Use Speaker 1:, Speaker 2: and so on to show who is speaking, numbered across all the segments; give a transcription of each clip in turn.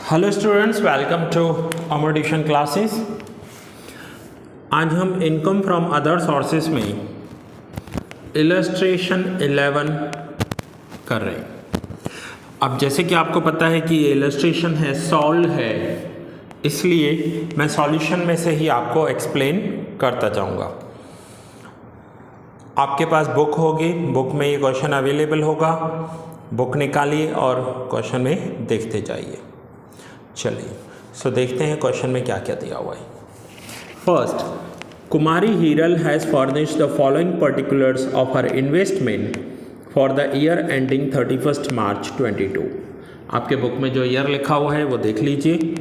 Speaker 1: Hello students, welcome to Amar tuition classes. आज हम income from other sources में illustration 11 कर रहे हैं। अब जैसे कि आपको पता है कि ये इलस्ट्रेशन है, सॉल्व है, इसलिए मैं सॉल्यूशन में से ही आपको एक्सप्लेन करता जाऊंगा। आपके पास बुक होगी, बुक में ये क्वेश्चन अवेलेबल होगा, बुक निकालिए और क्वेश्चन में देखते जाइए। चलिए सो देखते हैं क्वेश्चन में क्या क्या दिया हुआ है। First, Kumari Hiral has furnished the following particulars of her investment for the year ending 31 मार्च 22। आपके बुक में जो ईयर लिखा हुआ है वो देख लीजिए।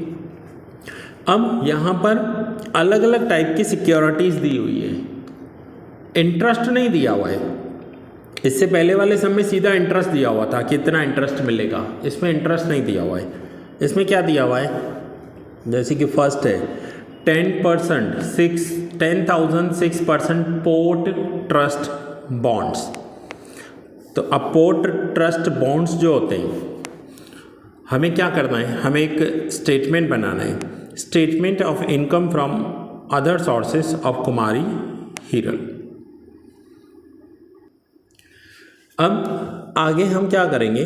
Speaker 1: अब यहाँ पर अलग अलग टाइप की सिक्योरिटीज़ दी हुई है, इंटरेस्ट नहीं दिया हुआ है। इससे पहले वाले सब में सीधा इंटरेस्ट दिया हुआ था, कितना इंटरेस्ट मिलेगा। इसमें इंटरेस्ट नहीं दिया हुआ है। इसमें क्या दिया हुआ है, जैसे कि फर्स्ट है 10% 10,006% पोर्ट ट्रस्ट बॉन्ड्स। तो अब पोर्ट ट्रस्ट बॉन्ड्स जो होते हैं, हमें क्या करना है, हमें एक स्टेटमेंट बनाना है, statement of income from other sources of कुमारी हीरल। अब आगे हम क्या करेंगे,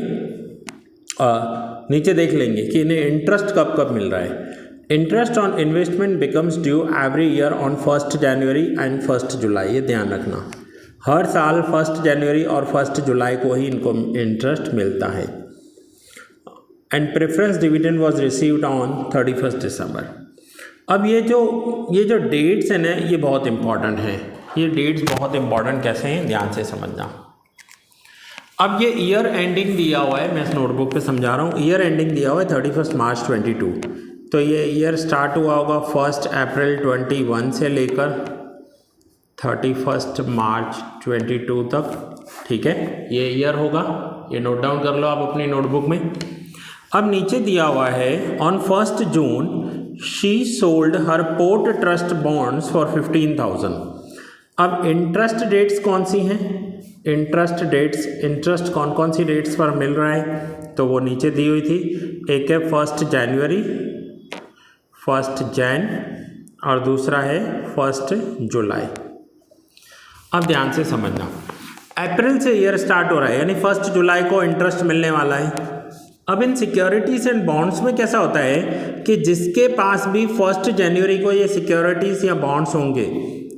Speaker 1: नीचे देख लेंगे कि इन्हें इंटरेस्ट कब कब मिल रहा है। Interest on investment becomes due every year on 1 January and 1 जुलाई। ये ध्यान रखना, हर साल 1 जनवरी और 1 जुलाई को ही इनको इंटरेस्ट मिलता है। And preference dividend was received on 31 दिसंबर। अब ये जो डेट्स हैं ना, ये बहुत इंपॉर्टेंट हैं। ये डेट्स बहुत इंपॉर्टेंट कैसे हैं, ध्यान से समझना। अब ये ईयर एंडिंग दिया हुआ है, मैं इस नोटबुक पे समझा रहा हूँ। ईयर एंडिंग दिया हुआ है 31 मार्च 22। तो ये ईयर स्टार्ट हुआ होगा 1 अप्रैल 21 से लेकर 31 मार्च 22 तक। ठीक है, ये ईयर होगा, ये नोट डाउन कर लो आप अपनी नोटबुक में। अब नीचे दिया हुआ है on 1 June she sold her port trust bonds for 15,000। अब इंटरेस्ट डेट्स कौन सी हैं, इंटरेस्ट डेट्स, इंटरेस्ट कौन कौन सी डेट्स पर मिल रहा है, तो वो नीचे दी हुई थी। एक है 1 जनवरी 1 जैन और दूसरा है 1 जुलाई। अब ध्यान से समझना, अप्रैल से ईयर स्टार्ट हो रहा है, यानी 1 जुलाई को इंटरेस्ट मिलने वाला है। अब इन सिक्योरिटीज एंड बॉन्ड्स में कैसा होता है कि जिसके पास भी 1 जनवरी को ये सिक्योरिटीज या बॉन्ड्स होंगे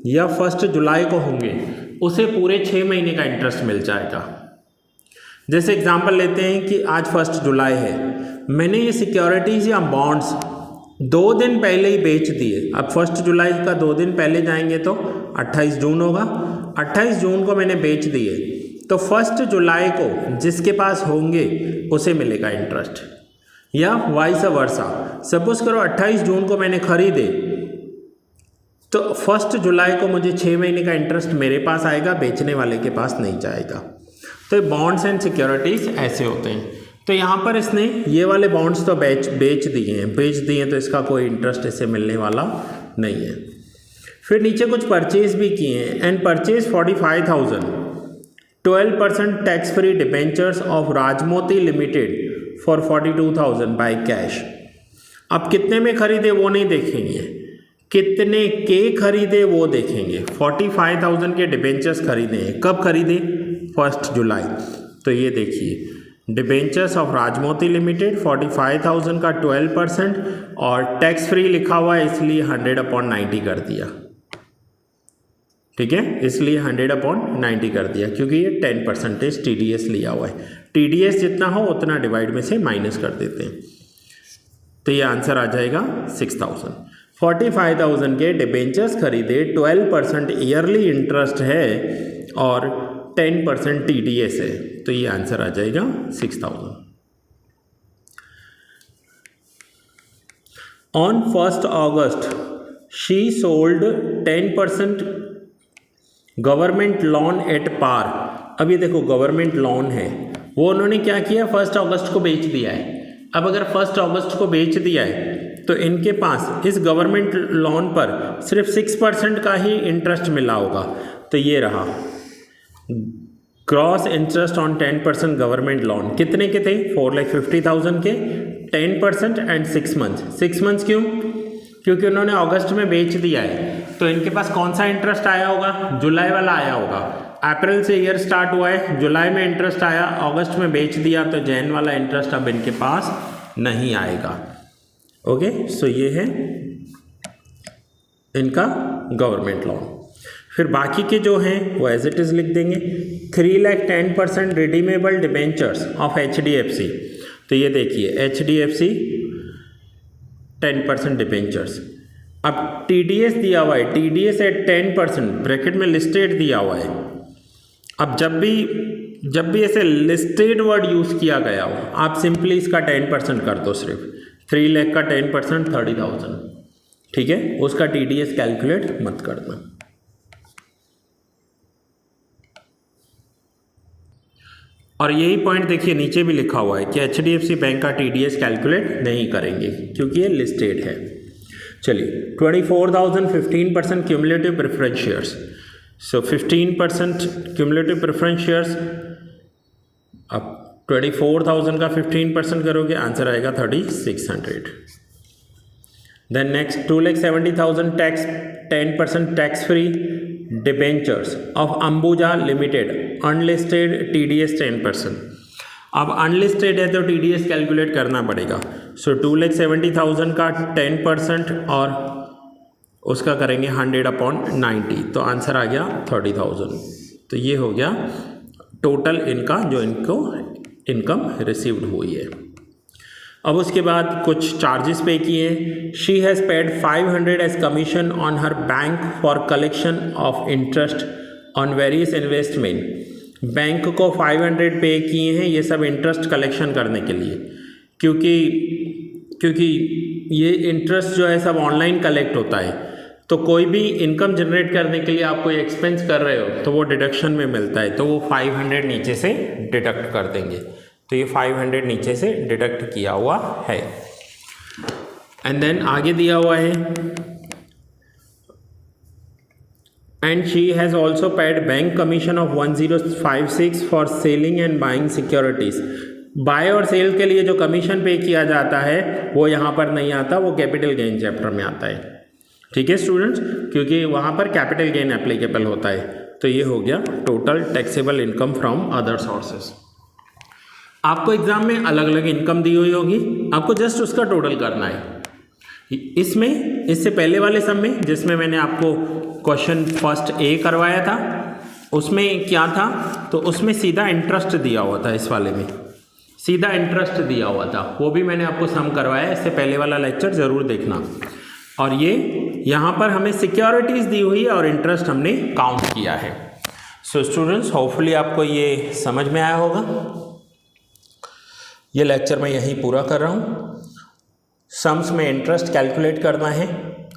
Speaker 1: या 1 जुलाई को होंगे, उसे पूरे 6 महीने का इंटरेस्ट मिल जाएगा। जैसे एग्जांपल लेते हैं कि आज 1 जुलाई है, मैंने ये सिक्योरिटीज़ या बॉन्ड्स 2 दिन पहले ही बेच दिए। अब 1 जुलाई का 2 दिन पहले जाएंगे तो 28 जून होगा। 28 जून को मैंने बेच दिए, तो 1 जुलाई को जिसके पास होंगे उसे मिलेगा इंटरेस्ट, या वाइस वर्सा। सपोज करो 28 जून को मैंने खरीदे, तो 1 जुलाई को मुझे 6 महीने का इंटरेस्ट मेरे पास आएगा, बेचने वाले के पास नहीं जाएगा। तो बॉन्ड्स एंड सिक्योरिटीज़ ऐसे होते हैं। तो यहाँ पर इसने ये वाले बॉन्ड्स तो बेच दिए हैं, तो इसका कोई इंटरेस्ट इससे मिलने वाला नहीं है। फिर नीचे कुछ परचेज भी किए हैं, and purchase 45,000 12% tax free debentures of Rajmoti limited for 42,000 by cash. अब कितने में खरीदे वो नहीं देखेंगे, कितने के खरीदे वो देखेंगे। 45,000 के डिबेंचर्स खरीदे हैं, कब खरीदे, 1 जुलाई। तो ये देखिए, डिबेंचर्स ऑफ राजमोती लिमिटेड 45,000 का 12% और टैक्स फ्री लिखा हुआ है, इसलिए 100/90 कर दिया। ठीक है, इसलिए 100/90 कर दिया, क्योंकि ये 10% TDS लिया हुआ है। TDS जितना हो उतना डिवाइड में से माइनस कर देते हैं, तो ये आंसर आ जाएगा 6,000। 45,000 के डिबेंचर्स खरीदे, 12% ईयरली इंटरेस्ट है और 10% TDS है, तो ये आंसर आ जाएगा 6,000। On 1 August she sold 10% government loan at par. अब ये देखो गवर्नमेंट लोन है, वो उन्होंने क्या किया, 1 अगस्त को बेच दिया है। अब अगर 1 अगस्त को बेच दिया है तो इनके पास इस गवर्नमेंट लोन पर सिर्फ 6% का ही इंटरेस्ट मिला होगा। तो ये रहा gross interest on 10% government loan, कितने के थे, 4,50,000 के, 10% एंड 6 मंथ्स। 6 मंथ्स क्यों? क्योंकि उन्होंने अगस्त में बेच दिया है, तो इनके पास कौन सा इंटरेस्ट आया होगा? जुलाई वाला आया होगा। अप्रैल से ईयर स्टार्ट हुआ है, जुलाई में इंटरेस्ट आया, अगस्त में बेच दिया, तो जैन वाला इंटरेस्ट अब इनके पास नहीं आएगा। ओके, सो ये है इनका गवर्नमेंट लोन। फिर बाकी के जो हैं वो एज इट इज़ लिख देंगे। 3,10% रिडीमेबल डिबेंचर्स ऑफ HDFC। तो ये देखिए HDFC 10% डिबेंचर्स। अब TDS दिया हुआ है, TDS एट 10% ब्रैकेट में लिस्टेड दिया हुआ है। अब जब भी ऐसे लिस्टेड वर्ड यूज़ किया गया हो, आप सिंपली इसका 10% कर दो। सिर्फ 3 लाख का 10% 30,000, ठीक है, उसका TDS कैलकुलेट मत करना। और यही पॉइंट देखिए नीचे भी लिखा हुआ है कि HDFC बैंक का TDS कैलकुलेट नहीं करेंगे क्योंकि ये लिस्टेड है। चलिए 24,000 15% cumulative preference shares. So 15% cumulative preference shares. अब 24,000 का 15% करोगे, आंसर आएगा 3600। Then next 2,70,000 tax 10% tax free debentures of Ambuja limited unlisted TDS 10%। अब अनलिस्टेड है तो TDS कैलकुलेट करना पड़ेगा। सो 2,70,000 का 10% और उसका करेंगे 100/90, तो आंसर आ गया 30,000। तो ये हो गया टोटल इनका जो इनको इनकम रिसीव्ड हुई है। अब उसके बाद कुछ चार्जेस पे किए हैं। She has paid 500 as commission on her bank for collection of interest on various investment. Bank को 500 पे किए हैं ये सब इंटरेस्ट कलेक्शन करने के लिए, क्योंकि ये इंटरेस्ट जो है सब ऑनलाइन कलेक्ट होता है, तो कोई भी इनकम जनरेट करने के लिए आप कोई एक्सपेंस कर रहे हो तो वो डिडक्शन में मिलता है, तो वो 500 नीचे से डिडक्ट कर देंगे। तो ये 500 नीचे से डिडक्ट किया हुआ है। एंड देन आगे दिया हुआ है and she has also paid bank commission of 1056 for selling and buying securities. Buy और सेल के लिए जो कमीशन पे किया जाता है वो यहाँ पर नहीं आता, वो कैपिटल गेन चैप्टर में आता है। ठीक है स्टूडेंट्स, क्योंकि वहाँ पर कैपिटल गेन एप्लीकेबल होता है। तो ये हो गया total taxable income from other sources. आपको एग्जाम में अलग अलग इनकम दी हुई होगी, आपको जस्ट उसका टोटल करना है। इसमें इससे पहले वाले सम में जिसमें मैंने आपको क्वेश्चन फर्स्ट A करवाया था, उसमें क्या था, तो उसमें सीधा इंटरेस्ट दिया हुआ था। इस वाले में सीधा इंटरेस्ट दिया हुआ था, वो भी मैंने आपको सम करवाया। इससे पहले वाला लेक्चर ज़रूर देखना। और ये यहाँ पर हमें सिक्योरिटीज़ दी हुई है और इंटरेस्ट हमने काउंट किया है। सो स्टूडेंट्स, होपफुली आपको ये समझ में आया होगा। ये लेक्चर मैं यहीं पूरा कर रहा हूँ। सम्स में इंटरेस्ट कैलकुलेट करना है,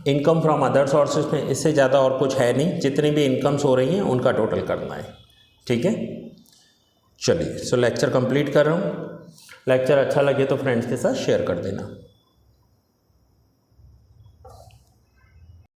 Speaker 1: इनकम फ्रॉम अदर सोर्सेज में इससे ज़्यादा और कुछ है नहीं। जितनी भी इनकम्स हो रही हैं उनका टोटल करना है। ठीक है, चलिए। सो लेक्चर कंप्लीट कर रहा हूँ। लेक्चर अच्छा लगे तो फ्रेंड्स के साथ शेयर कर देना।